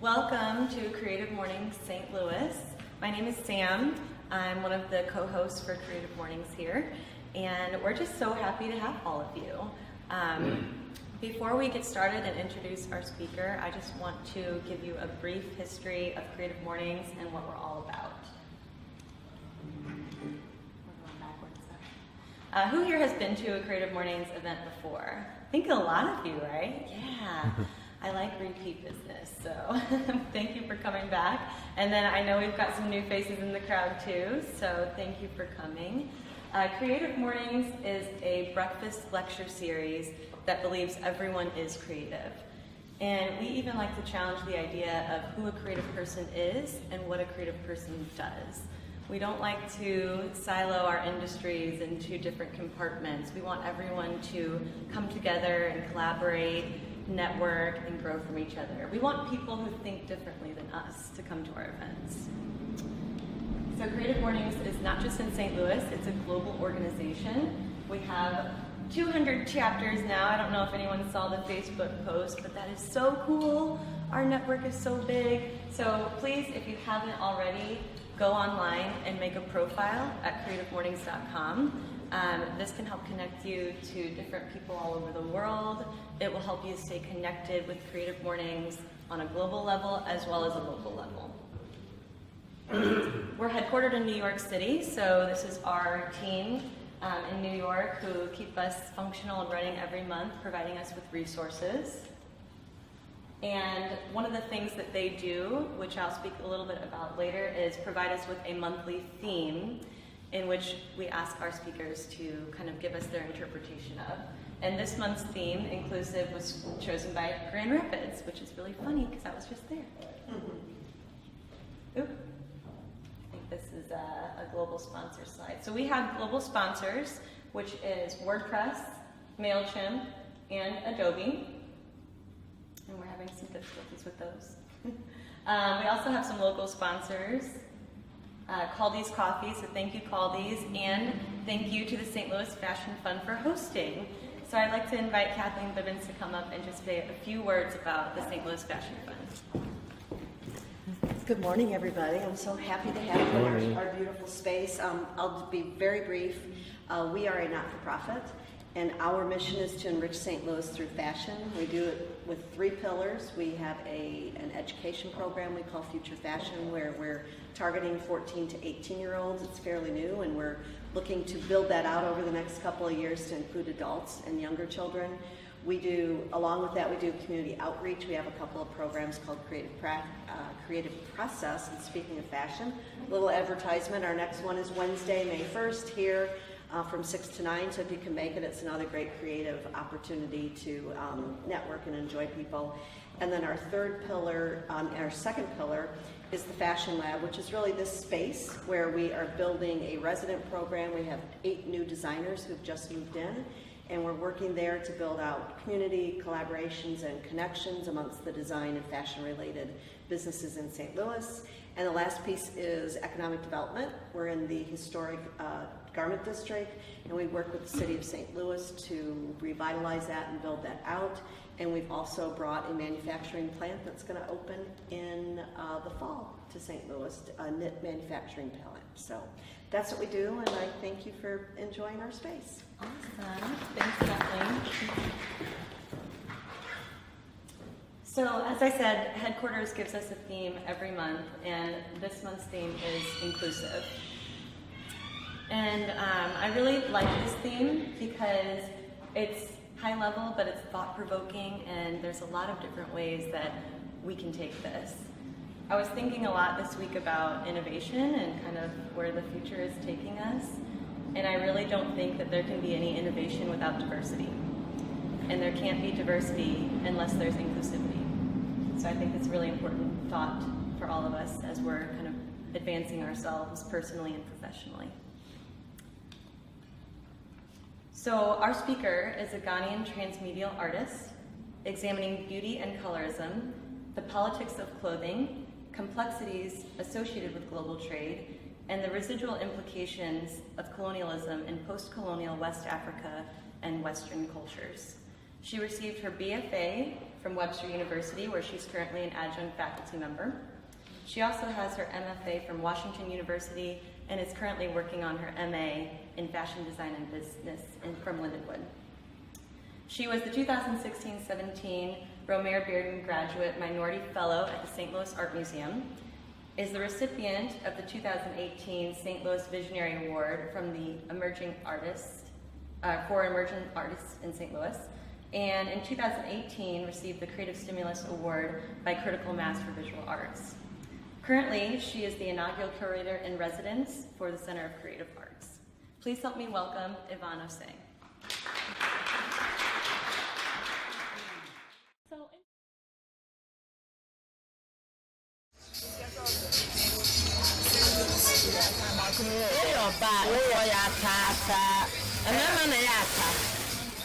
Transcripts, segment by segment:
Welcome to Creative Mornings St. Louis. My name is Sam. I'm one of the co-hosts for Creative Mornings here, and we're just so happy to have all of you. Before we get started and introduce our speaker, I just want to give you a brief history of Creative Mornings and what we're all about. We're going backwards. Who here has been to a Creative Mornings event before? I think a lot of you, right? Yeah. I like repeat business, so thank you for coming back. And then I know we've got some new faces in the crowd too, so thank you for coming. Creative Mornings is a breakfast lecture series that believes everyone is creative. And we even like to challenge the idea of who a creative person is and what a creative person does. We don't like to silo our industries into different compartments. We want everyone to come together and collaborate, network, and grow from each other. We want people who think differently than us to come to our events. So Creative Mornings is not just in St. Louis, it's a global organization. We have 200 chapters now. I don't know if anyone saw the Facebook post, but that is so cool. Our network is so big. So please, if you haven't already, go online and make a profile at creativemornings.com. This can help connect you to different people all over the world. It will help you stay connected with Creative Mornings on a global level as well as a local level. We're headquartered in New York City, so this is our team in New York who keep us functional and running every month, providing us with resources. And one of the things that they do, which I'll speak a little bit about later, is provide us with a monthly theme in which we ask our speakers to kind of give us their interpretation of. And this month's theme, Inclusive, was chosen by Grand Rapids, which is really funny because I was just there. Oop. I think this is a global sponsor slide. So we have global sponsors, which is WordPress, MailChimp, and Adobe. And we're having some difficulties with those. We also have some local sponsors. Caldy's Coffee, so thank you Caldy's, and thank you to the St. Louis Fashion Fund for hosting. So I'd like to invite Kathleen Bibbins to come up and just say a few words about the St. Louis Fashion Fund. Good morning, everybody. I'm so happy to have you in our beautiful space. I'll be very brief. We are a not-for-profit, and our mission is to enrich St. Louis through fashion. We do it with 3 pillars. We have an education program we call Future Fashion, where we're targeting 14 to 18-year-olds. It's fairly new, and we're looking to build that out over the next couple of years to include adults and younger children. We do, along with that, we do community outreach. We have a couple of programs called Creative Process, and speaking of fashion, a little advertisement. Our next one is Wednesday, May 1st, here from 6 to 9, so if you can make it, it's another great creative opportunity to network and enjoy people. And then our third pillar, our second pillar, is the Fashion Lab, which is really this space where we are building a resident program. We have 8 new designers who've just moved in, and we're working there to build out community collaborations and connections amongst the design and fashion-related businesses in St. Louis. And the last piece is economic development. We're in the historic Garment District, and we work with the City of St. Louis to revitalize that and build that out. And we've also brought a manufacturing plant that's going to open in the fall to St. Louis, a knit manufacturing plant. So that's what we do, and I thank you for enjoying our space. Awesome. Thanks, Kathleen. So, as I said, Headquarters gives us a theme every month, and this month's theme is Inclusive. And I really like this theme because it's high level, but it's thought-provoking, and there's a lot of different ways that we can take this. I was thinking a lot this week about innovation and kind of where the future is taking us, and I really don't think that there can be any innovation without diversity. And there can't be diversity unless there's inclusivity. So I think it's a really important thought for all of us as we're kind of advancing ourselves personally and professionally. So our speaker is a Ghanaian transmedial artist examining beauty and colorism, the politics of clothing, complexities associated with global trade, and the residual implications of colonialism in post-colonial West Africa and Western cultures. She received her BFA from Webster University, where she's currently an adjunct faculty member. She also has her MFA from Washington University and is currently working on her MA in Fashion Design and Business from Lindenwood. She was the 2016-17 Romer Bearden Graduate Minority Fellow at the St. Louis Art Museum, is the recipient of the 2018 St. Louis Visionary Award from the Emerging Artists, for Emerging Artists in St. Louis, and in 2018 received the Creative Stimulus Award by Critical Mass for Visual Arts. Currently, she is the inaugural curator in residence for the Center of Creative Arts. Please help me welcome Yvonne Osei.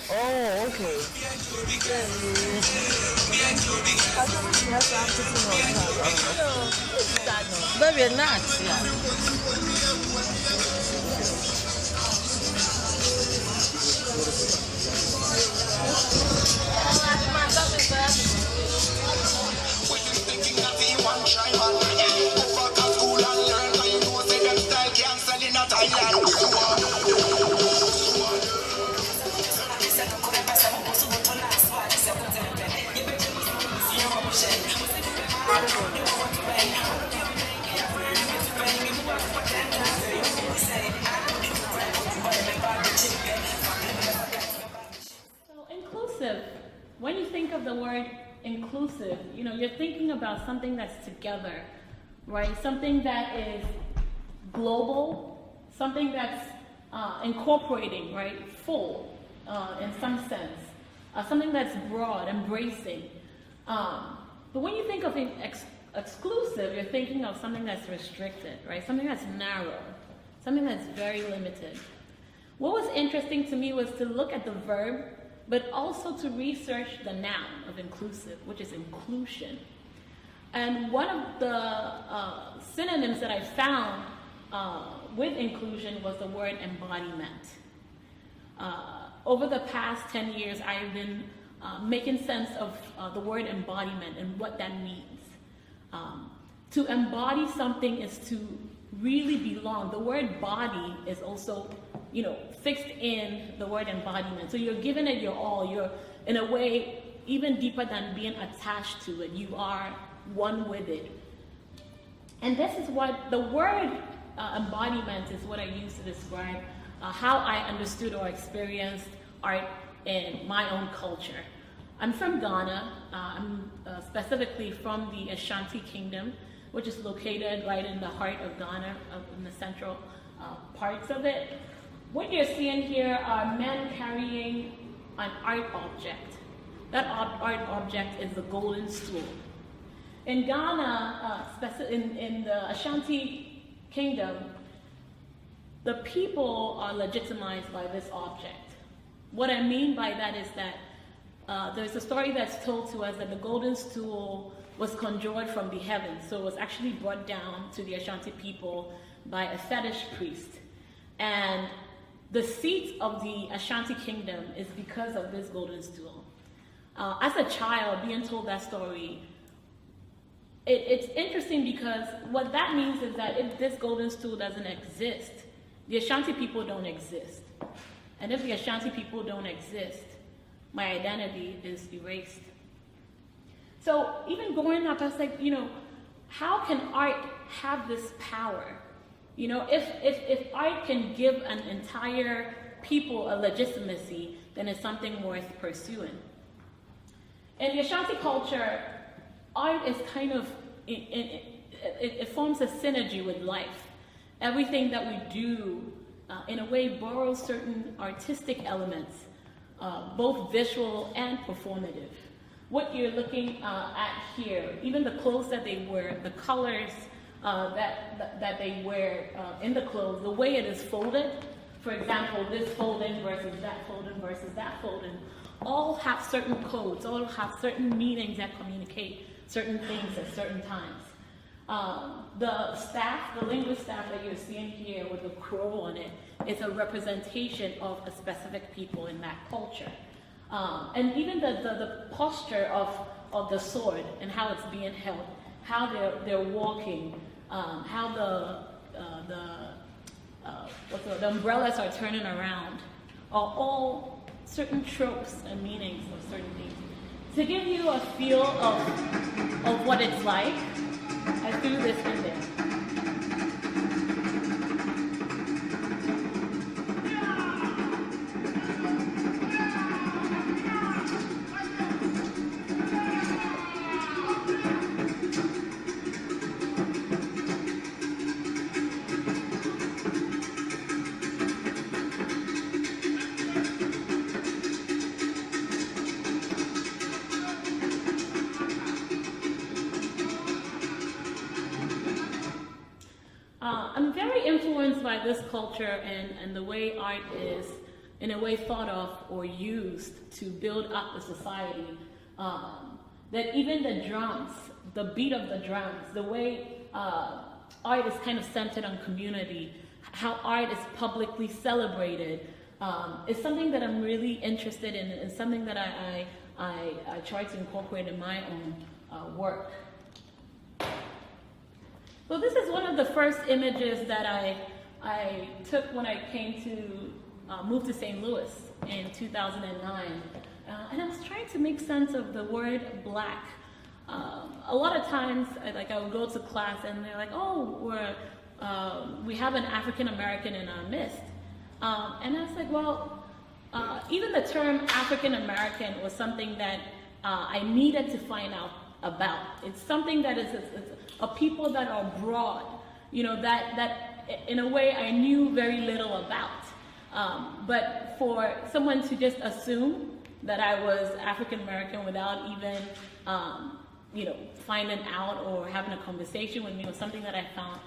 Oh, okay. Very nice, yeah. Inclusive. When you think of the word inclusive, you're thinking about something that's together, right? Something that is global, something that's incorporating, right? Full, in some sense. Something that's broad, embracing. But when you think of exclusive, you're thinking of something that's restricted, right? Something that's narrow, something that's very limited. What was interesting to me was to look at the verb, but also to research the noun of inclusive, which is inclusion. And one of the synonyms that I found with inclusion was the word embodiment. Over the past 10 years, I've been making sense of the word embodiment and what that means. To embody something is to really belong. The word body is also, fixed in the word embodiment. So you're giving it your all. You're, in a way, even deeper than being attached to it. You are one with it. And this is what the word embodiment is what I use to describe how I understood or experienced art in my own culture. I'm from Ghana. I'm specifically from the Ashanti Kingdom, which is located right in the heart of Ghana, in the central parts of it. What you're seeing here are men carrying an art object. That art object is the golden stool. In Ghana, in the Ashanti Kingdom, the people are legitimized by this object. What I mean by that is that there's a story that's told to us that the golden stool was conjured from the heavens. So it was actually brought down to the Ashanti people by a fetish priest. And the seat of the Ashanti Kingdom is because of this golden stool. As a child, being told that story, it's interesting because what that means is that if this golden stool doesn't exist, the Ashanti people don't exist. And if the Ashanti people don't exist, my identity is erased. So even growing up, I was like, how can art have this power? If art can give an entire people a legitimacy, then it's something worth pursuing. In the Ashanti culture, art is kind of, it forms a synergy with life. Everything that we do, in a way, borrows certain artistic elements, both visual and performative. What you're looking at here, even the clothes that they wear, the colors that they wear in the clothes, the way it is folded, for example, this folding versus that folding versus that folding, all have certain codes, all have certain meanings that communicate certain things at certain times. The staff, the linguist staff that you're seeing here with the crow on it, is a representation of a specific people in that culture. And even the posture of of the sword and how it's being held, how they're walking, how the umbrellas are turning around, are all certain tropes and meanings of certain things. To give you a feel of what it's like, I threw this in there. I'm very influenced by this culture and the way art is, in a way, thought of or used to build up a society. That even the drums, the beat of the drums, the way art is kind of centered on community, how art is publicly celebrated, is something that I'm really interested in and something that I try to incorporate in my own work. So this is one of the first images that I took when I came to move to St. Louis in 2009. And I was trying to make sense of the word black. A lot of times, I would go to class and they're like, oh, we have an African American in our midst. And I was like, well, even the term African American was something that I needed to find out about. It's something that is a people that are broad, that in a way I knew very little about. But for someone to just assume that I was African American without even, finding out or having a conversation with me was something that I found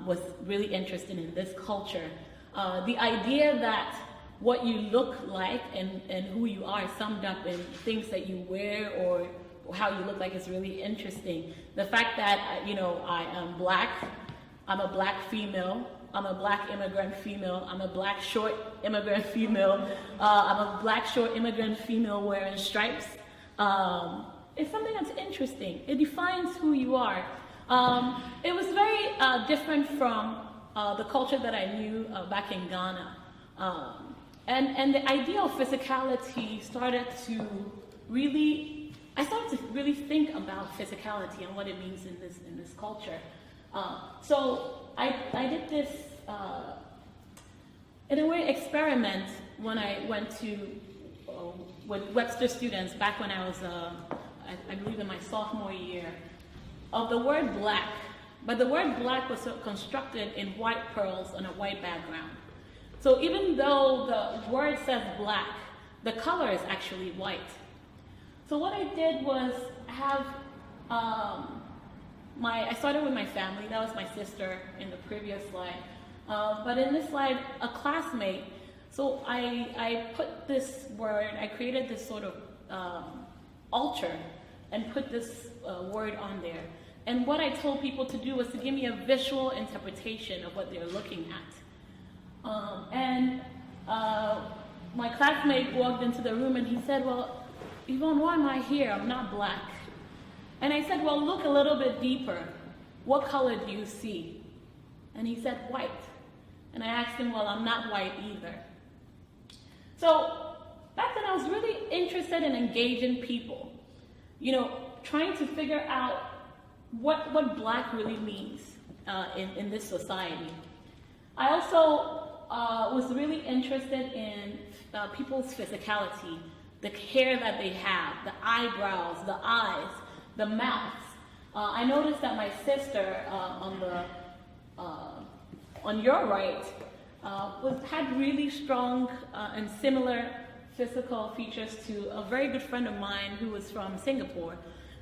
was really interesting in this culture. The idea that what you look like and who you are is summed up in things that you wear or how you look like is really interesting. The fact that, I am black, I'm a black female, I'm a black immigrant female, I'm a black short immigrant female, I'm a black short immigrant female wearing stripes. It's something that's interesting. It defines who you are. It was very different from the culture that I knew back in Ghana. And the idea of physicality started to really think about physicality and what it means in this culture. So I did this, in a way, experiment when I went to with Webster students back when I was, I believe, in my sophomore year, of the word black. But the word black was constructed in white pearls on a white background. So even though the word says black, the color is actually white. So what I did was have I started with my family. That was my sister in the previous slide. But in this slide, a classmate. So I put this word, I created this sort of altar and put this word on there. And what I told people to do was to give me a visual interpretation of what they're looking at. My classmate walked into the room and he said, well, Yvonne, why am I here? I'm not black. And I said, well, look a little bit deeper. What color do you see? And he said, white. And I asked him, well, I'm not white either. So back then I was really interested in engaging people, trying to figure out what black really means in this society. I also was really interested in people's physicality, the hair that they have, the eyebrows, the eyes, the mouths. I noticed that my sister on your right had really strong and similar physical features to a very good friend of mine who was from Singapore.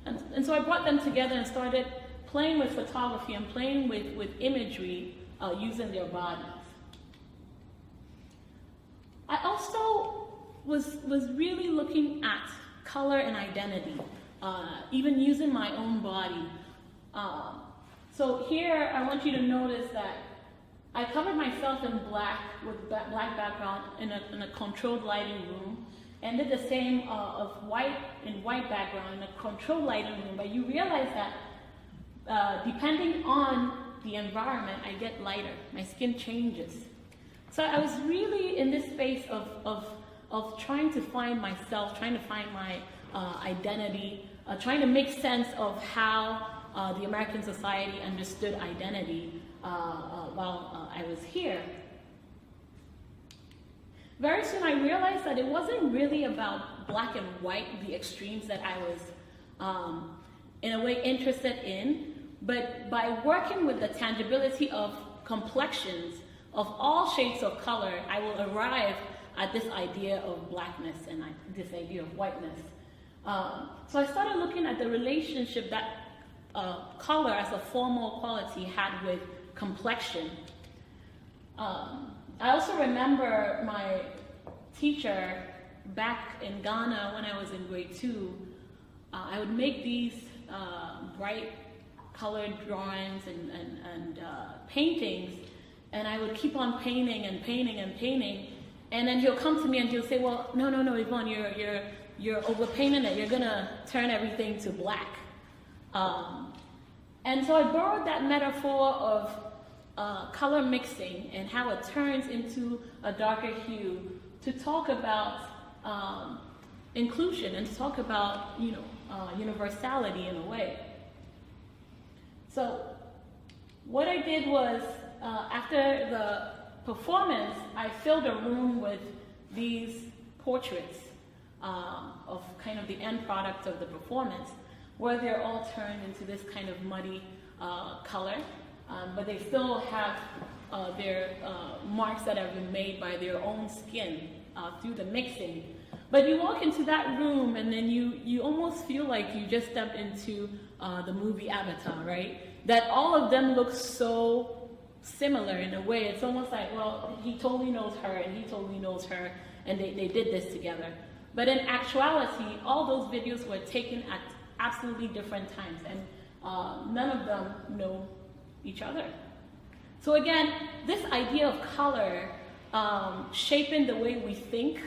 And so I brought them together and started playing with photography and playing with imagery using their bodies. I also was really looking at color and identity, even using my own body. So here I want you to notice that I covered myself in black with black background in a controlled lighting room, and did the same of white background in a controlled lighting room. But you realize that depending on the environment, I get lighter. My skin changes. So I was really in this space of trying to find myself, trying to find my identity, trying to make sense of how the American society understood identity while I was here. Very soon I realized that it wasn't really about black and white, the extremes that I was in a way interested in, but by working with the tangibility of complexions of all shades of color, I will arrive at this idea of blackness and this idea of whiteness. So I started looking at the relationship that color as a formal quality had with complexion. I also remember my teacher back in Ghana when I was in grade 2. I would make these bright colored drawings and paintings, and I would keep on painting and painting and painting, and then he'll come to me and he'll say, well, no, Yvonne, you're overpainting it, you're gonna turn everything to black. And so I borrowed that metaphor of color mixing and how it turns into a darker hue to talk about inclusion and to talk about, universality in a way. So what I did was, after the performance, I filled a room with these portraits of kind of the end product of the performance, where they're all turned into this kind of muddy color, but they still have their marks that have been made by their own skin through the mixing. But you walk into that room and then you almost feel like you just stepped into the movie Avatar, right? That all of them look so similar in a way. It's almost like, well, he totally knows her and he totally knows her, and they did this together. But in actuality, all those videos were taken at absolutely different times, and none of them know each other. So again, this idea of color shaping the way we think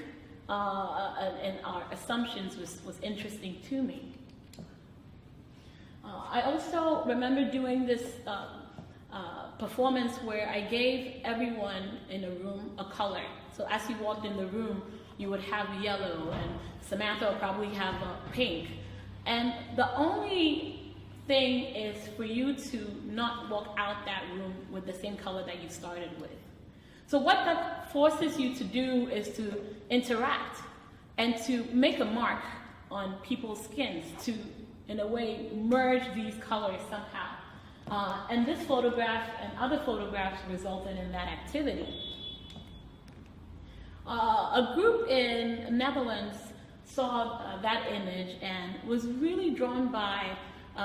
and our assumptions was interesting to me. I also remember doing this performance where I gave everyone in a room a color. So as you walked in the room, you would have yellow, and Samantha would probably have pink. And the only thing is for you to not walk out that room with the same color that you started with. So what that forces you to do is to interact and to make a mark on people's skins, to, in a way, merge these colors somehow. And this photograph and other photographs resulted in that activity. A group in Netherlands saw that image and was really drawn by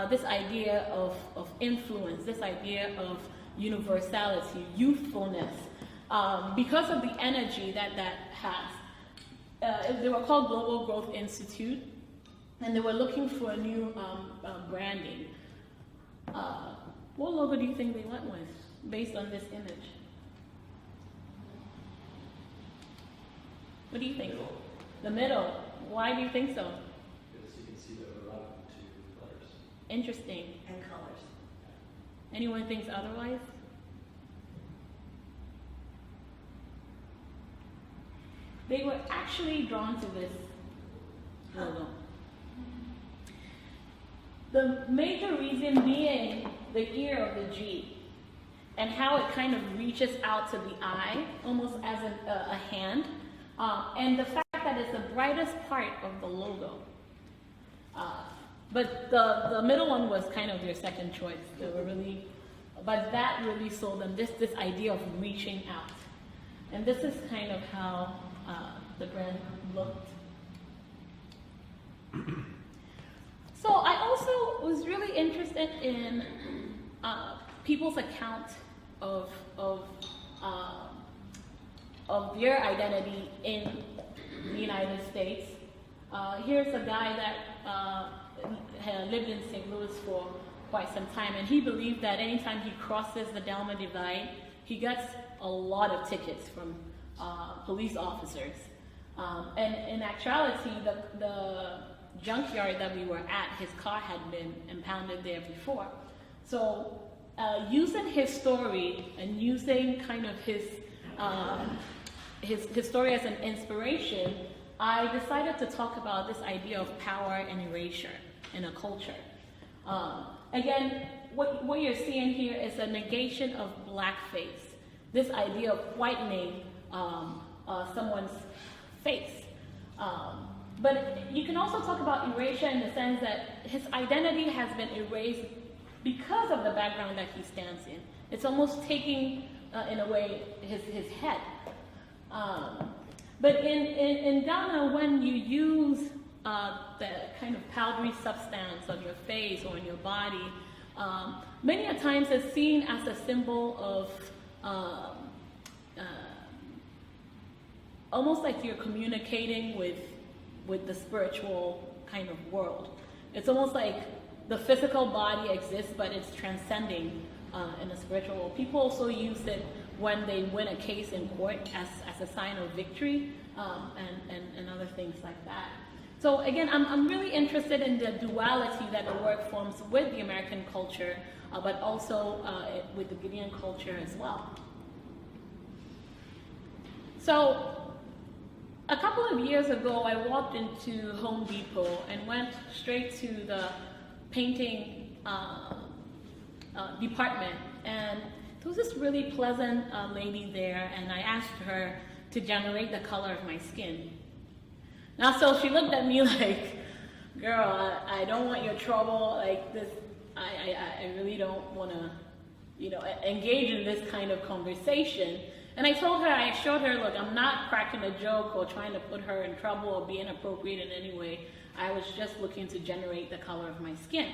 this idea of influence, this idea of universality, youthfulness, because of the energy that has. They were called Global Growth Institute, and they were looking for a new branding. What logo do you think they went with based on this image? What do you think? Middle. The middle. Why do you think so? Because you can see that we're running two letters. Interesting. And colors. Anyone thinks otherwise? They were actually drawn to this logo. The major reason being the ear of the G and how it kind of reaches out to the eye, almost as a hand, and the fact that it's the brightest part of the logo. But the middle one was kind of their second choice. They were really, but that really sold them this idea of reaching out. And this is kind of how the brand looked. So I also was really interested in people's account of their identity in the United States. Here's a guy that had lived in St. Louis for quite some time, and he believed that anytime he crosses the Delma Divide, he gets a lot of tickets from police officers. And in actuality, the junkyard that we were at, his car had been impounded there before. So using his story and using kind of his story as an inspiration, I decided to talk about this idea of power and erasure in a culture. Again, what you're seeing here is a negation of blackface, this idea of whitening someone's face. But you can also talk about erasure in the sense that his identity has been erased because of the background that he stands in. It's almost taking, in a way, his head. But in Ghana, when you use the kind of powdery substance on your face or on your body, many a times it's seen as a symbol of almost like you're communicating with the spiritual kind of world. It's almost like the physical body exists, but it's transcending in the spiritual world. People also use it when they win a case in court as a sign of victory, and other things like that. So again, I'm really interested in the duality that the work forms with the American culture, but also with the Ghanaian culture as well. So a couple of years ago, I walked into Home Depot and went straight to the painting department, and there was this really pleasant lady there, and I asked her to generate the color of my skin. Now, so she looked at me like, girl, I don't want your trouble, like this, I really don't want to, engage in this kind of conversation. And I assured her, look, I'm not cracking a joke or trying to put her in trouble or be inappropriate in any way. I was just looking to generate the color of my skin.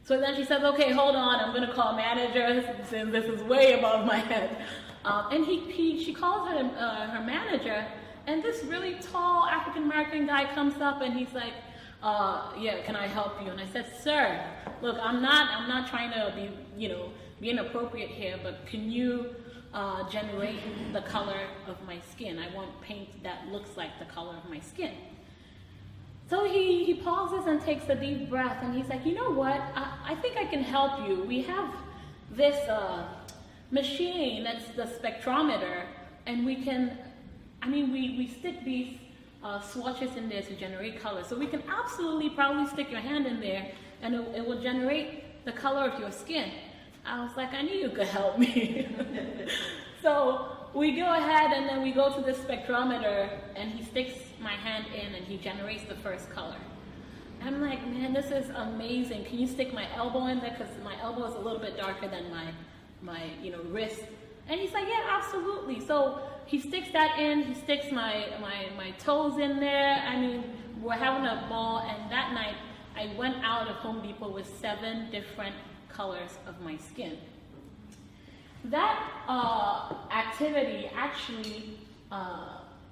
So then she says, okay, hold on, I'm gonna call manager since this is way above my head. And she calls her manager, and this really tall African-American guy comes up and he's like, yeah, can I help you? And I said, sir, look, I'm not trying to be inappropriate here, but can you generate the color of my skin? I want paint that looks like the color of my skin. So he pauses and takes a deep breath, and he's like, you know what? I think I can help you. We have this machine that's the spectrometer, and we stick these swatches in there to generate color. So we can absolutely probably stick your hand in there, and it will generate the color of your skin. I was like, I knew you could help me. So we go ahead and then we go to the spectrometer, and he sticks my hand in and he generates the first color. I'm like, man, this is amazing. Can you stick my elbow in there? Because my elbow is a little bit darker than my wrist. And he's like, yeah, absolutely. So he sticks that in, he sticks my toes in there. I mean, we're having a ball, and that night I went out of Home Depot with 7 different colors of my skin. That activity actually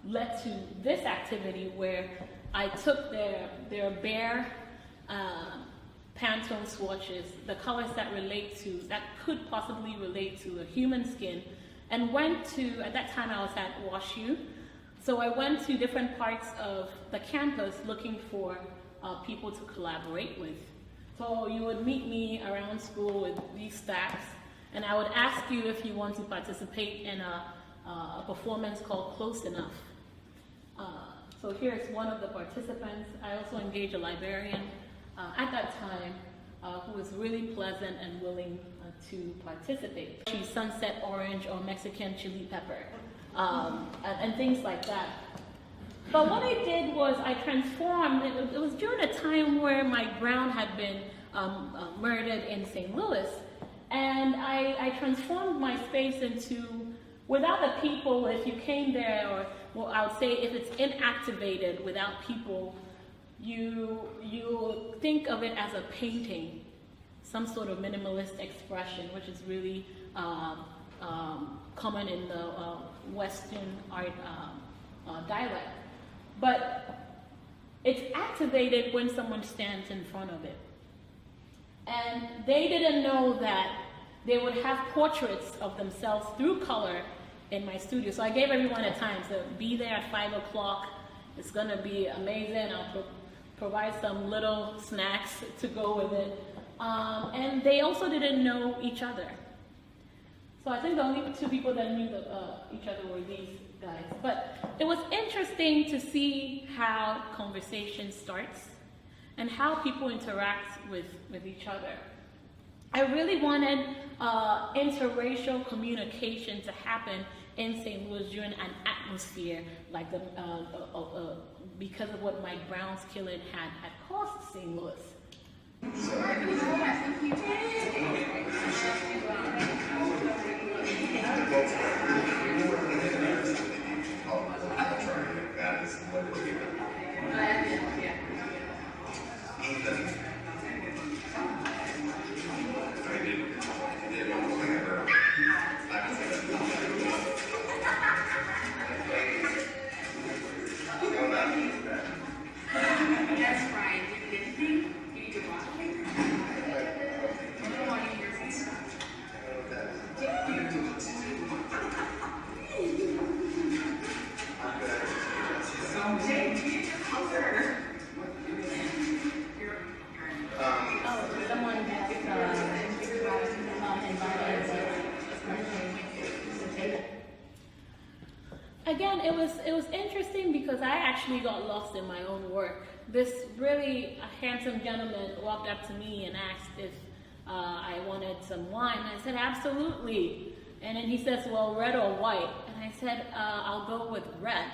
led to this activity where I took their bare Pantone swatches, the colors that could possibly relate to a human skin, and went to, at that time I was at WashU, so I went to different parts of the campus looking for people to collaborate with. So you would meet me around school with these stacks, and I would ask you if you want to participate in a performance called Close Enough. So here's one of the participants. I also engaged a librarian at that time who was really pleasant and willing to participate. She's sunset orange or Mexican chili pepper, and things like that. But what I did was I transformed, it was during a time where Mike Brown had been murdered in St. Louis, and I transformed my space into, without the people, if you came there, or well, I would say if it's inactivated without people, you think of it as a painting, some sort of minimalist expression, which is really common in the Western art dialect. But it's activated when someone stands in front of it. And they didn't know that they would have portraits of themselves through color in my studio. So I gave everyone a time to be there at 5 o'clock, It's going to be amazing. I'll provide some little snacks to go with it. And they also didn't know each other. So I think the only two people that knew each other were these guys. But it was interesting to see how conversation starts and how people interact with each other. I really wanted interracial communication to happen in St. Louis during an atmosphere like because of what Mike Brown's killing had cost St. Louis. Again, it was interesting because I actually got lost in my own work. This really handsome gentleman walked up to me and asked if I wanted some wine. I said, absolutely. And then he says, well, red or white? And I said, I'll go with red.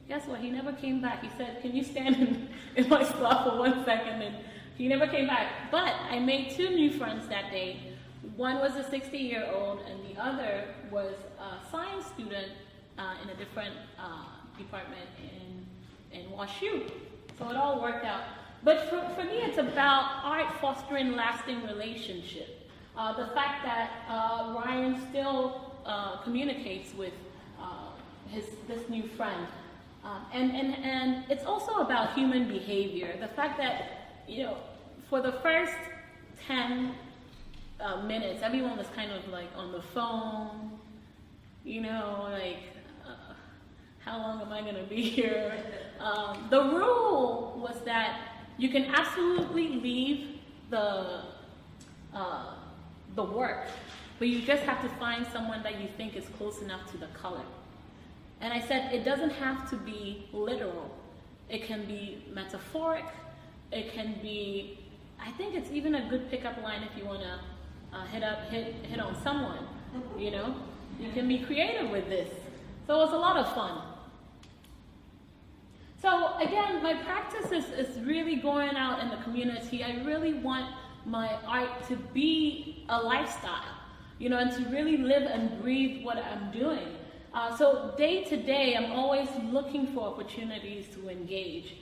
Guess what? He never came back. He said, can you stand in my spot for 1 second? And he never came back. But I made two new friends that day. One was a 60-year-old, and the other was a science student in a different department in WashU. So it all worked out. But for me, it's about art fostering lasting relationship. The fact that Ryan still communicates with this new friend. And it's also about human behavior. The fact that, for the first 10 minutes, everyone was kind of like on the phone, how long am I going to be here? The rule was that you can absolutely leave the work, but you just have to find someone that you think is close enough to the color. And I said, it doesn't have to be literal. It can be metaphoric. It can be, I think it's even a good pickup line if you want to hit on someone, You can be creative with this. So it was a lot of fun. So again, my practice is really going out in the community. I really want my art to be a lifestyle, and to really live and breathe what I'm doing. So day to day, I'm always looking for opportunities to engage.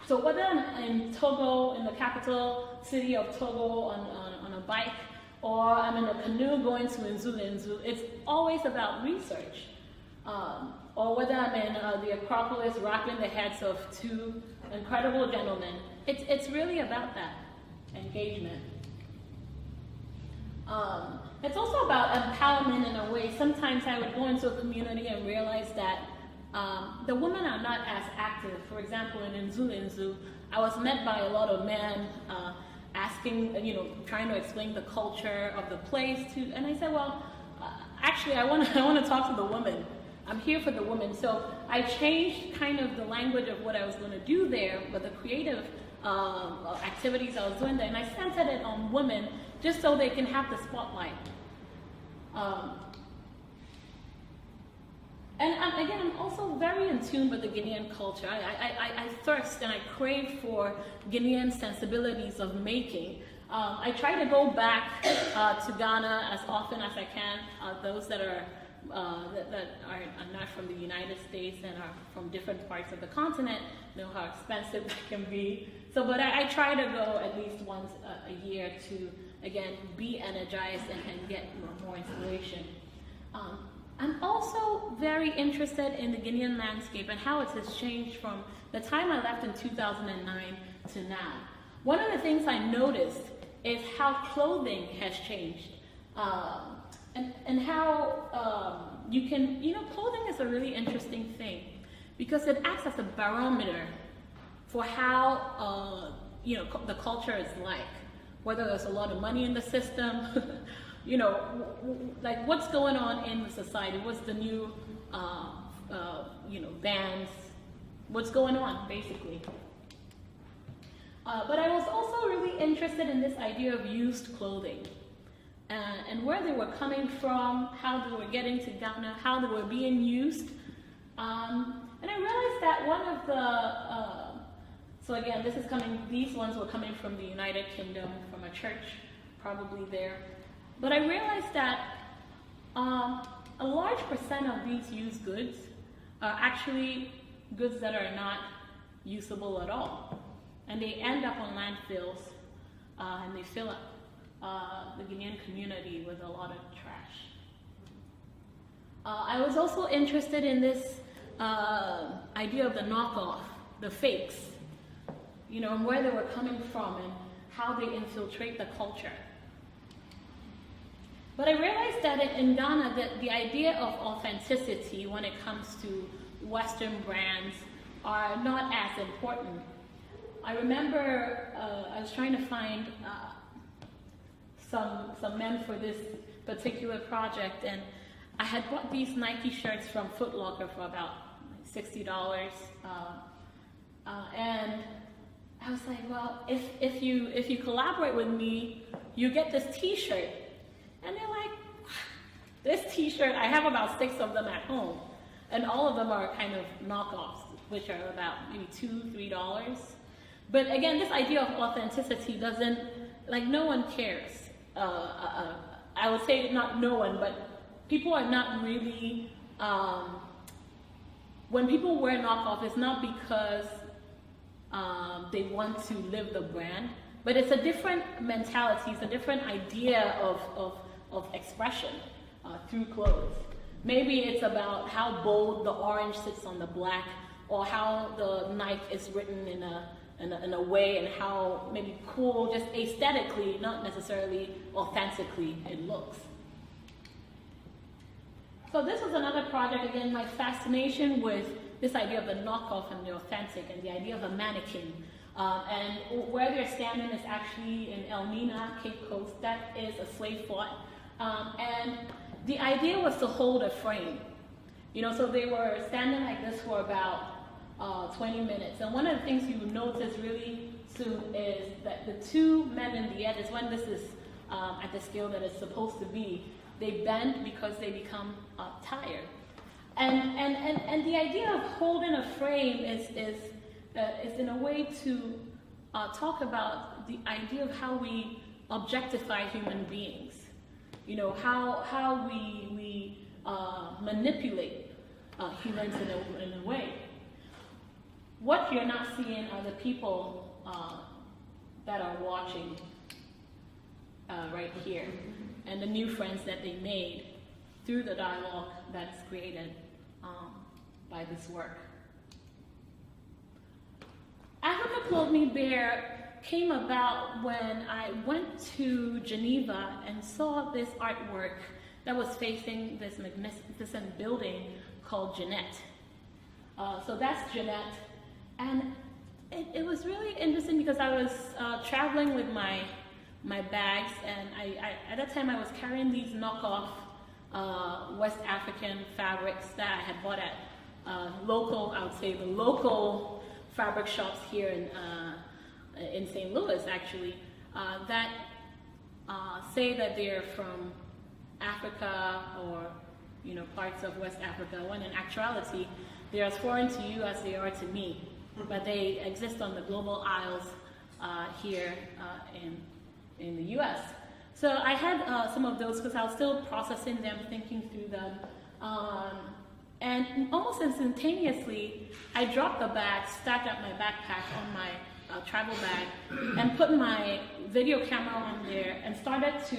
So whether I'm in Togo, in the capital city of Togo on a bike, or I'm in a canoe going to Nzu, it's always about research. Or whether I'm in the Acropolis wrapping the heads of two incredible gentlemen, it's really about that engagement. It's also about empowerment in a way. Sometimes I would go into a community and realize that the women are not as active. For example, in Nzu, I was met by a lot of men asking, trying to explain the culture of the place and I said, well, actually, I want to talk to the women. I'm here for the women. So I changed kind of the language of what I was going to do there, but the creative activities I was doing there, and I centered it on women just so they can have the spotlight. And again, I'm also very in tune with the Guinean culture. I thirst and I crave for Guinean sensibilities of making. I try to go back to Ghana as often as I can. Those that are not from the United States and are from different parts of the continent know how expensive that can be. So, but I try to go at least once a year to, again, be energized and get more inspiration. I'm also very interested in the Guinean landscape and how it has changed from the time I left in 2009 to now. One of the things I noticed is how clothing has changed. And how you can, clothing is a really interesting thing because it acts as a barometer for how the culture is like, whether there's a lot of money in the system, like what's going on in the society, what's the new bands, what's going on basically. But I was also really interested in this idea of used clothing and where they were coming from, how they were getting to Ghana, how they were being used. And I realized that one of the, so again, these ones were coming from the United Kingdom, from a church probably there. But I realized that a large percent of these used goods are actually goods that are not usable at all. And they end up on landfills, and they fill up the Guinean community with a lot of trash. I was also interested in this idea of the knockoff, the fakes, and where they were coming from and how they infiltrate the culture. But I realized that in Ghana, that the idea of authenticity when it comes to Western brands are not as important. I remember I was trying to find some men for this particular project, and I had bought these Nike shirts from Foot Locker for about $60, and I was like, well, if you collaborate with me, you get this T-shirt. And they're like, this T-shirt, I have about 6 of them at home, and all of them are kind of knockoffs, which are about maybe $2, $3. But again, this idea of authenticity doesn't, like, no one cares. I would say not no one, but people are not really, when people wear knockoff, it's not because they want to live the brand, but it's a different mentality, it's a different idea of expression through clothes. Maybe it's about how bold the orange sits on the black, or how the Nike is written in a way, and how maybe cool, just aesthetically, not necessarily authentically, it looks. So this was another project, again, my fascination with this idea of the knockoff and the authentic, and the idea of a mannequin. And where they're standing is actually in Elmina, Cape Coast. That is a slave fort. And the idea was to hold a frame. So they were standing like this for about 20 minutes. And one of the things you notice really soon is that the 2 men in the edges, when this is at the scale that it's supposed to be, they bend because they become tired. And the idea of holding a frame is in a way to talk about the idea of how we objectify human beings. How we manipulate humans in a way. What you're not seeing are the people that are watching right here, and the new friends that they made through the dialogue that's created by this work. Africa Clothed Me Bare came about when I went to Geneva and saw this artwork that was facing this magnificent building called Jeanette. So that's Jeanette. And it was really interesting because I was traveling with my bags, and I at that time I was carrying these knockoff West African fabrics that I had bought at the local fabric shops here in St. Louis, actually, that say that they're from Africa or parts of West Africa, when in actuality they're as foreign to you as they are to me, but they exist on the global aisles here in the U.S. So I had some of those because I was still processing them, thinking through them. And almost instantaneously, I dropped the bag, stacked up my backpack on my travel bag, and put my video camera on there and started to,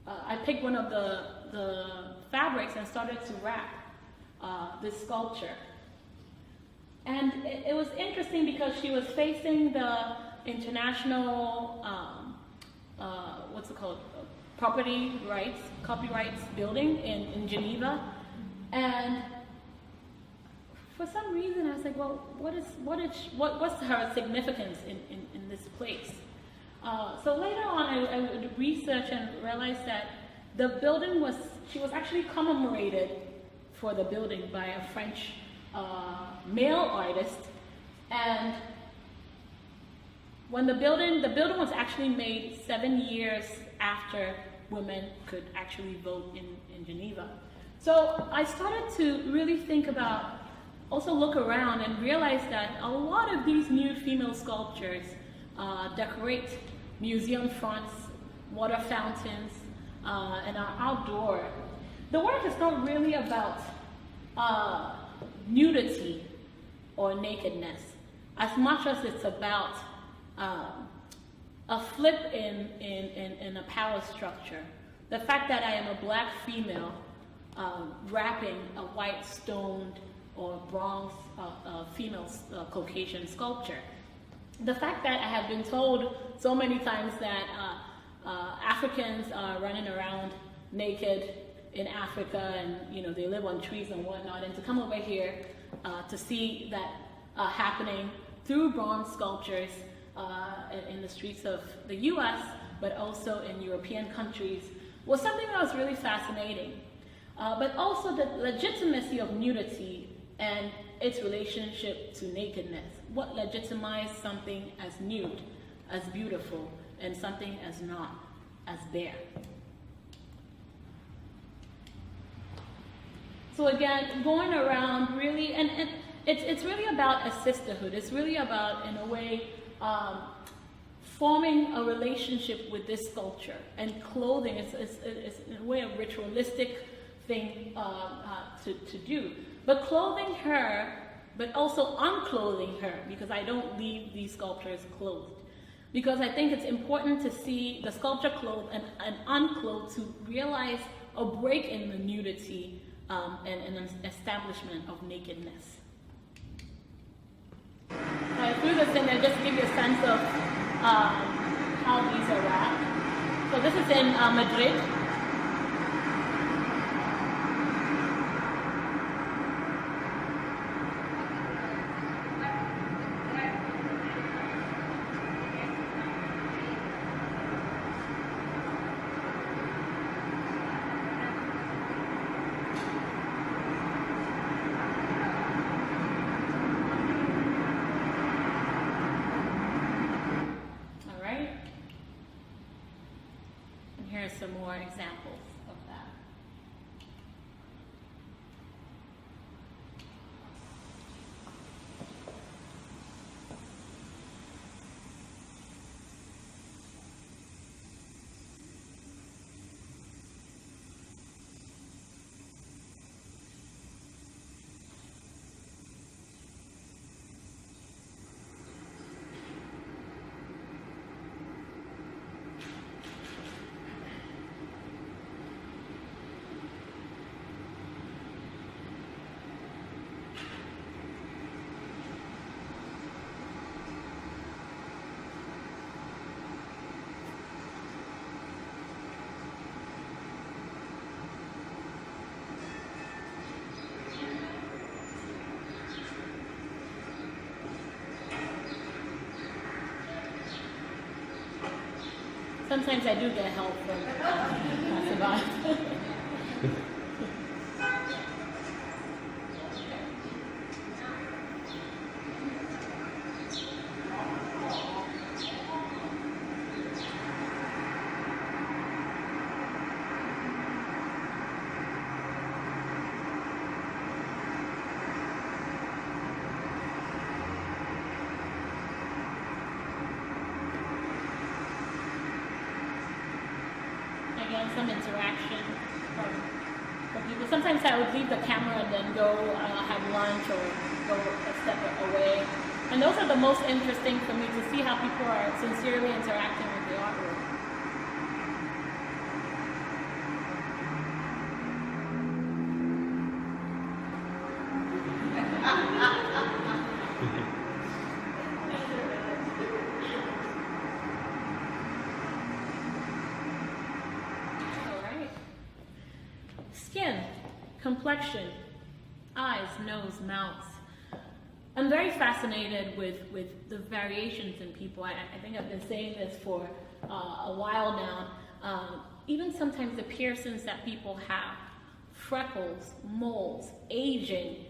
I picked one of the fabrics and started to wrap this sculpture. And it was interesting because she was facing the international, what's it called, copyrights building in Geneva. And for some reason, I was like, well, what's her significance in this place? So later on, I would research and realize that the building she was actually commemorated for the building by a French male artist. And when the building was actually made 7 years after women could actually vote in Geneva. So I started to really think about, also look around and realize that a lot of these new female sculptures decorate museum fronts, water fountains, and are outdoor. The work is not really about nudity or nakedness, as much as it's about a flip in a power structure. The fact that I am a black female wrapping a white stoned or bronze female Caucasian sculpture. The fact that I have been told so many times that Africans are running around naked in Africa, and they live on trees and whatnot, and to come over here to see that happening through bronze sculptures in the streets of the U.S., but also in European countries, was something that was really fascinating. But also the legitimacy of nudity and its relationship to nakedness. What legitimized something as nude, as beautiful, and something as not, as bare. So again, going around really, and it's really about a sisterhood. It's really about, in a way, forming a relationship with this sculpture. And clothing is in a way a ritualistic thing to do. But clothing her, but also unclothing her, because I don't leave these sculptures clothed. Because I think it's important to see the sculpture clothed and unclothed to realize a break in the nudity and an establishment of nakedness. I threw this in there just to give you a sense of how these are wrapped. So this is in Madrid. Some more examples of that. Sometimes I do get help from passerby. Some interaction from people. Sometimes I would leave the camera and then go have lunch or go a step away. And those are the most interesting for me, to see how people are sincerely interacting with the artwork. Skin, complexion, eyes, nose, mouth, I'm very fascinated with the variations in people. I think I've been saying this for a while now. Even sometimes the piercings that people have, freckles, moles, aging,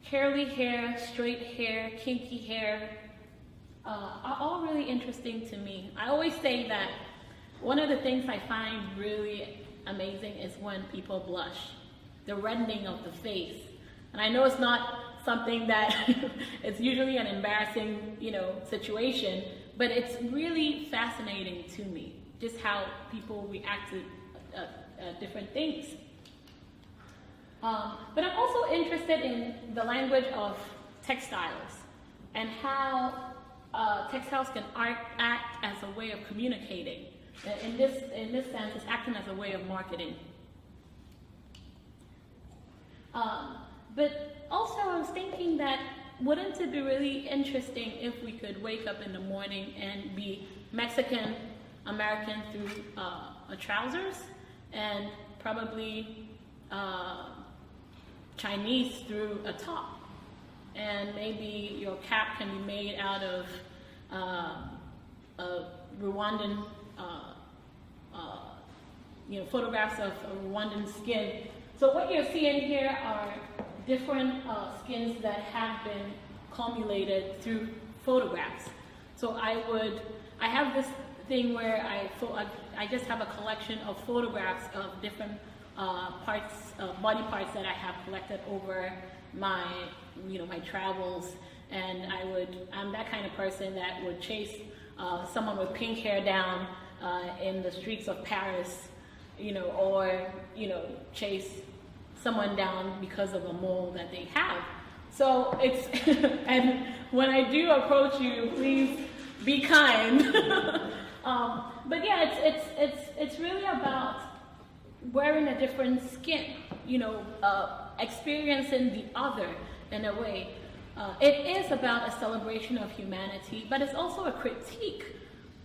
curly hair, straight hair, kinky hair, are all really interesting to me. I always say that one of the things I find really amazing is when people blush, the reddening of the face. And I know it's not something that it's usually an embarrassing, situation, but it's really fascinating to me, just how people react to different things. But I'm also interested in the language of textiles and how textiles can act as a way of communicating. In this sense, it's acting as a way of marketing. But also I was thinking that wouldn't it be really interesting if we could wake up in the morning and be Mexican American through trousers and probably Chinese through a top, and maybe your cap can be made out of Rwandan, photographs of Rwandan skin. So what you're seeing here are different skins that have been culminated through photographs. So I have this thing where I just have a collection of photographs of different body parts that I have collected over my travels, and I'm that kind of person that would chase someone with pink hair down in the streets of Paris, or chase someone down because of a mole that they have. So it's and when I do approach you, please be kind. But yeah, it's really about wearing a different skin, experiencing the other in a way. It is about a celebration of humanity, but it's also a critique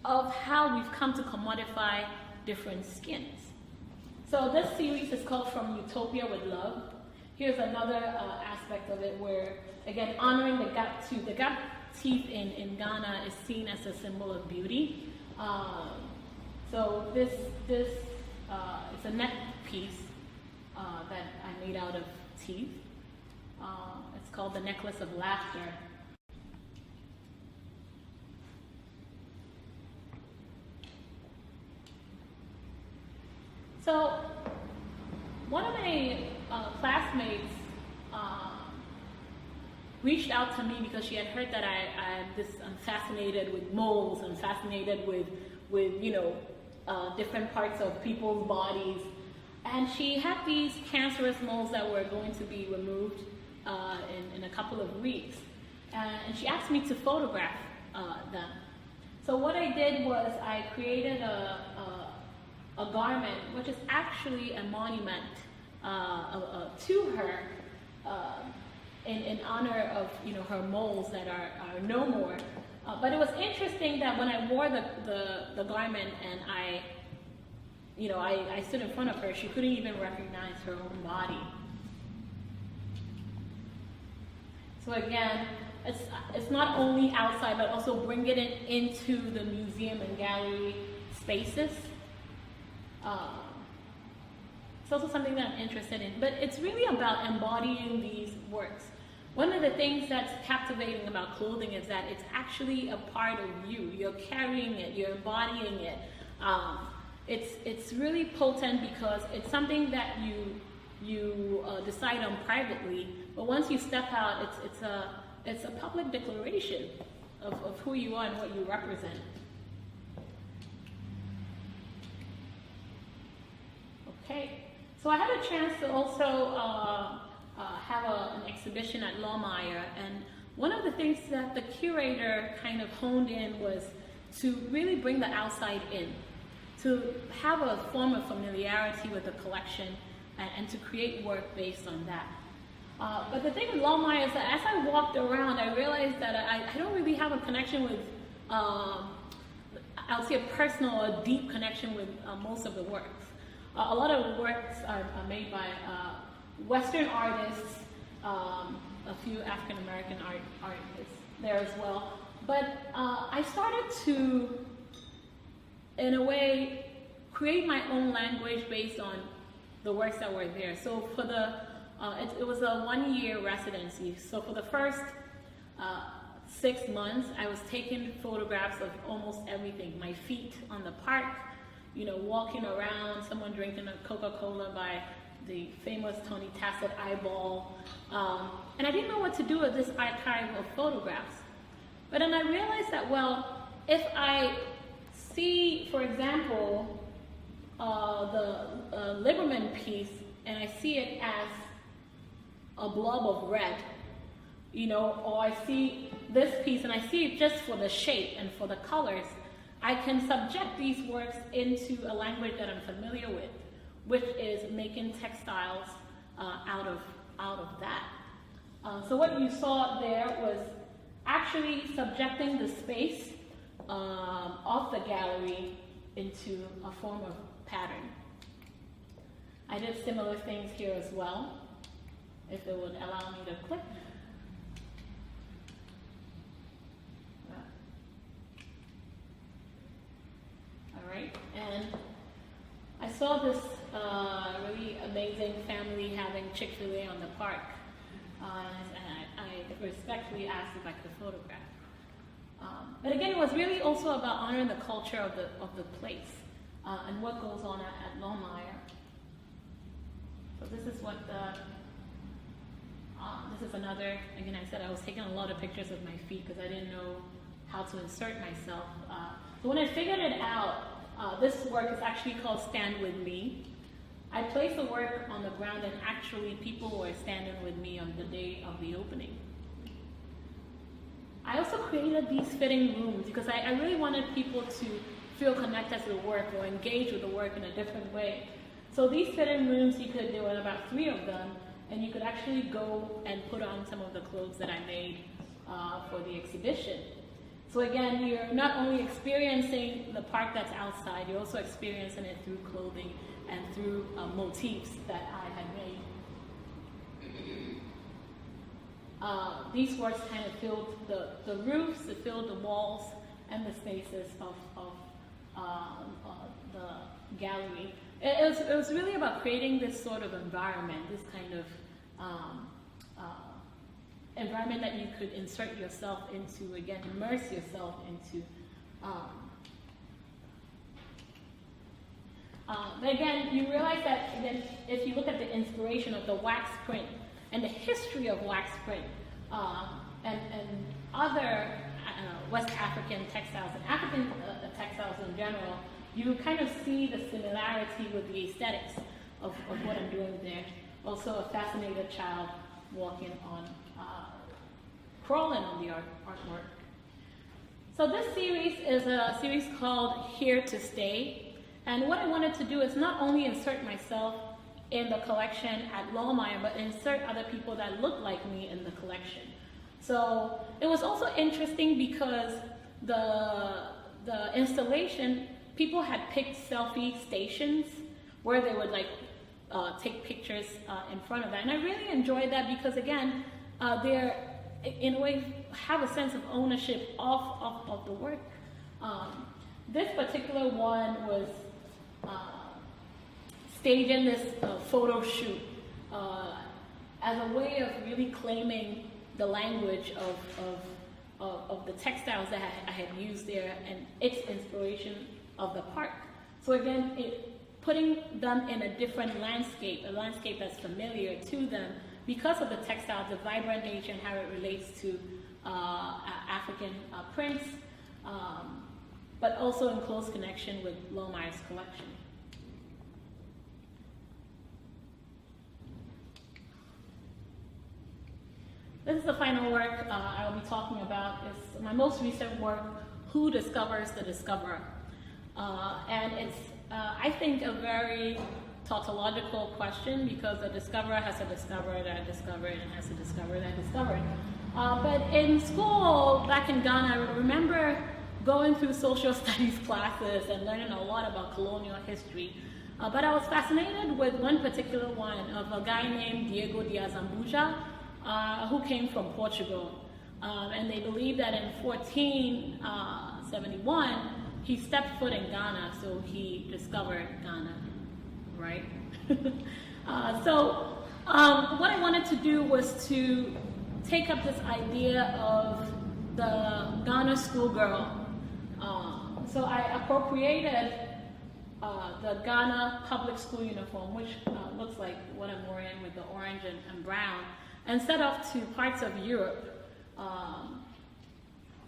of how we've come to commodify different skins. So this series is called From Utopia with Love. Here's another aspect of it where, again, honoring the gap tooth. The gap teeth in Ghana is seen as a symbol of beauty. So this is a neck piece that I made out of teeth. It's called the Necklace of Laughter. So one of my classmates reached out to me because she had heard that I'm fascinated with moles, I'm fascinated with different parts of people's bodies. And she had these cancerous moles that were going to be removed in a couple of weeks. And she asked me to photograph them. So what I did was I created a garment, which is actually a monument to her in honor of her moles that are no more. But it was interesting that when I wore the garment and I stood in front of her, she couldn't even recognize her own body. So again, it's not only outside, but also bringing it into the museum and gallery spaces. It's also something that I'm interested in, but it's really about embodying these works. One of the things that's captivating about clothing is that it's actually a part of you. You're carrying it, you're embodying it. It's really potent because it's something that you decide on privately, but once you step out, it's a public declaration of who you are and what you represent. Okay, so I had a chance to also have an exhibition at Lawmeyer, and one of the things that the curator kind of honed in was to really bring the outside in, to have a form of familiarity with the collection and to create work based on that. But the thing with Lawmeyer is that as I walked around, I realized that I don't really have a connection with, I would say a personal or deep connection with most of the works. A lot of works are made by Western artists, a few African American artists there as well. But I started to, in a way, create my own language based on the works that were there. So for it was a 1-year residency. So for the first 6 months, I was taking photographs of almost everything. My feet on the park, walking around, someone drinking a Coca-Cola by the famous Tony Tassett eyeball. And I didn't know what to do with this archive of photographs. But then I realized that, well, if I see, for example, the Lieberman piece, and I see it as a blob of red, or I see this piece and I see it just for the shape and for the colors, I can subject these works into a language that I'm familiar with, which is making textiles out of that. So what you saw there was actually subjecting the space of the gallery into a form of pattern. I did similar things here as well, if it would allow me to click. All right, and I saw this really amazing family having Chick-fil-A on the park, and I respectfully asked if I could photograph. But again, it was really also about honoring the culture of the place and what goes on at Lohmeyer. So this is what this is another, again, I said I was taking a lot of pictures of my feet because I didn't know how to insert myself. So when I figured it out, this work is actually called Stand With Me. I placed the work on the ground and actually people were standing with me on the day of the opening. I also created these fitting rooms because I really wanted people to feel connected to the work or engage with the work in a different way. So these fitting rooms, there were about 3 of them, and you could actually go and put on some of the clothes that I made for the exhibition. So again, you're not only experiencing the park that's outside, you're also experiencing it through clothing and through motifs that I had made. These works kind of filled the roofs, it filled the walls and the spaces of the gallery. It was really about creating this sort of environment, this kind of environment that you could insert yourself into, again, immerse yourself into. But again, you realize that again, if you look at the inspiration of the wax print and the history of wax print and other West African textiles and African textiles in general, you kind of see the similarity with the aesthetics of what I'm doing there. Also a fascinated child walking on, crawling on the artwork. So this series is a series called Here to Stay. And what I wanted to do is not only insert myself in the collection at Lohmeyer, but insert other people that look like me in the collection. So it was also interesting because the installation, people had picked selfie stations where they would take pictures in front of that. And I really enjoyed that because again, they're in a way have a sense of ownership of the work. This particular one was staging this photo shoot as a way of really claiming the language of the textiles that I had used there and its inspiration of the park. So again, putting them in a different landscape, a landscape that's familiar to them because of the textiles, the vibrant nature and how it relates to African prints, but also in close connection with Lohmeyer's collection. This is the final work I will be talking about. It's my most recent work, Who Discovers the Discoverer? And it's, I think, a very tautological question because the discoverer has to discover that discovered and has to discover that discovered. But in school, back in Ghana, I remember going through social studies classes and learning a lot about colonial history. But I was fascinated with one particular one of a guy named Diego Diaz-Ambuja, who came from Portugal. And they believe that in 1471, he stepped foot in Ghana, so he discovered Ghana, right? So what I wanted to do was to take up this idea of the Ghana schoolgirl. So I appropriated the Ghana public school uniform, which looks like what I'm wearing with the orange and brown, and set off to parts of Europe,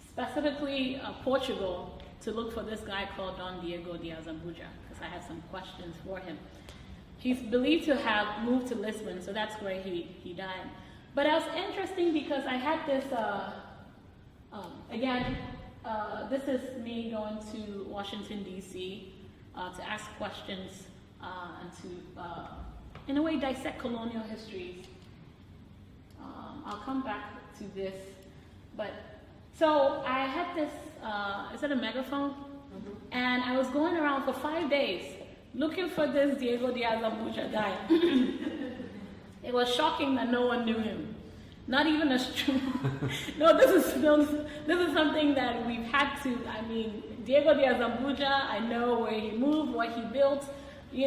specifically Portugal, to look for this guy called Don Diego de Azambuja, because I had some questions for him. He's believed to have moved to Lisbon, so that's where he died. But it was interesting because I had this, this is me going to Washington, D.C. To ask questions and to, in a way, dissect colonial histories. I'll come back to this, but so I had this, is it a megaphone? Mm-hmm. And I was going around for 5 days looking for this Diego de Azambuja guy. It was shocking that no one knew him. Not even a No, this is something that we've had to, I mean, Diego de Azambuja, I know where he moved, what he built, he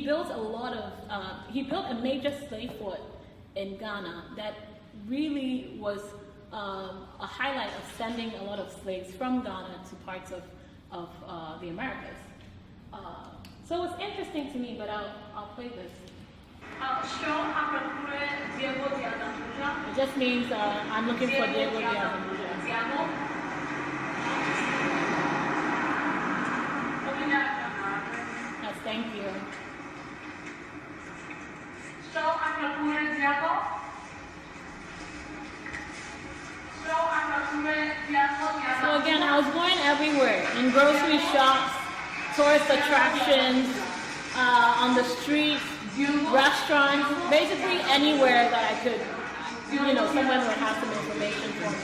built a lot of, he built a major slave fort in Ghana that really was a highlight of sending a lot of slaves from Ghana to parts of the Americas. So it's interesting to me, but I'll play this. It just means I'm looking for Diego de Azambuja. Yes, thank you. So again, I was going everywhere, in grocery shops, tourist attractions, on the streets, restaurants, basically anywhere that I could, someone would have some information for me.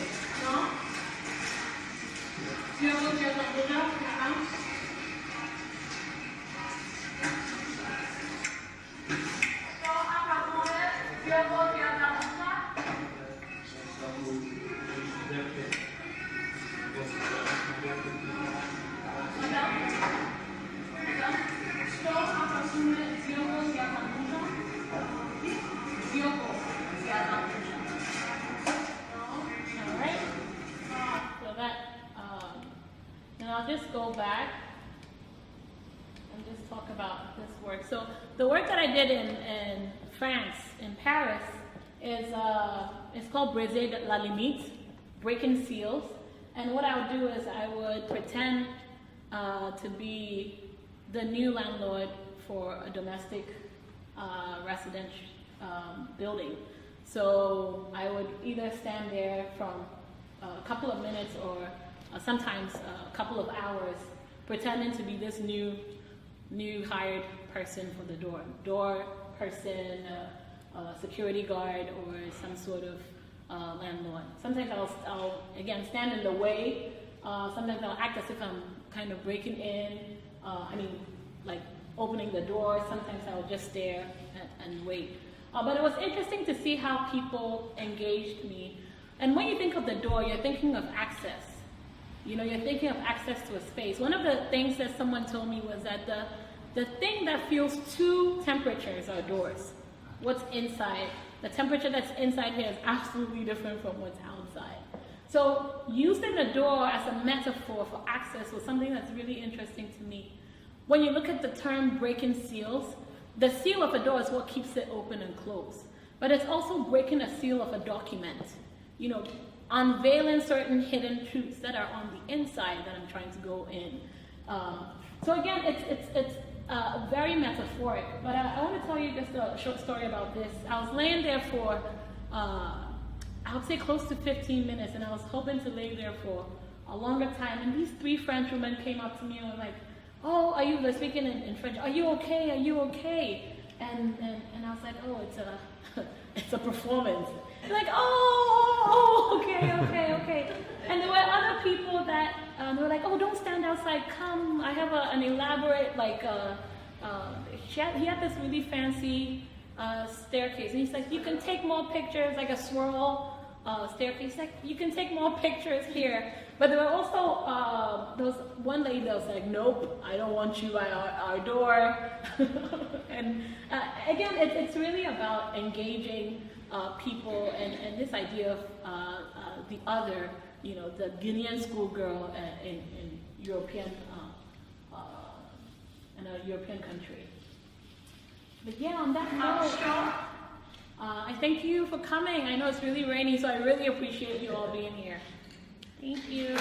I'll just go back and just talk about this work. So the work that I did in France, in Paris, is it's called Briser la limite, breaking seals. And what I would do is I would pretend to be the new landlord for a domestic residential building. So I would either stand there from a couple of minutes or sometimes a couple of hours, pretending to be this new hired person for the door person, security guard, or some sort of landlord. Sometimes I'll again stand in the way. Sometimes I'll act as if I'm kind of breaking in. Like opening the door. Sometimes I'll just stare and wait. But it was interesting to see how people engaged me. And when you think of the door, you're thinking of access. You're thinking of access to a space. One of the things that someone told me was that the thing that feels two temperatures are doors. What's inside, the temperature that's inside here is absolutely different from what's outside. So using the door as a metaphor for access was something that's really interesting to me. When you look at the term breaking seals, the seal of a door is what keeps it open and closed. But it's also breaking a seal of a document. Unveiling certain hidden truths that are on the inside that I'm trying to go in. So again, it's very metaphoric, but I want to tell you just a short story about this. I was laying there for, I would say close to 15 minutes, and I was hoping to lay there for a longer time, and these three French women came up to me and were like, oh, they're speaking in French, are you okay, are you okay? And I was like, oh, it's a performance. They're like, oh, okay. And there were other people that were like, oh, don't stand outside, come. I have an elaborate, he had this really fancy staircase. And he's like, you can take more pictures, like a swirl staircase. Like, you can take more pictures here. But there were also, there was one lady that was like, nope, I don't want you by our door. And again, it's really about engaging people and this idea of the other, you know, the Guinean schoolgirl in European, in a European country. But yeah, on that note, I thank you for coming. I know it's really rainy, so I really appreciate you all being here. Thank you.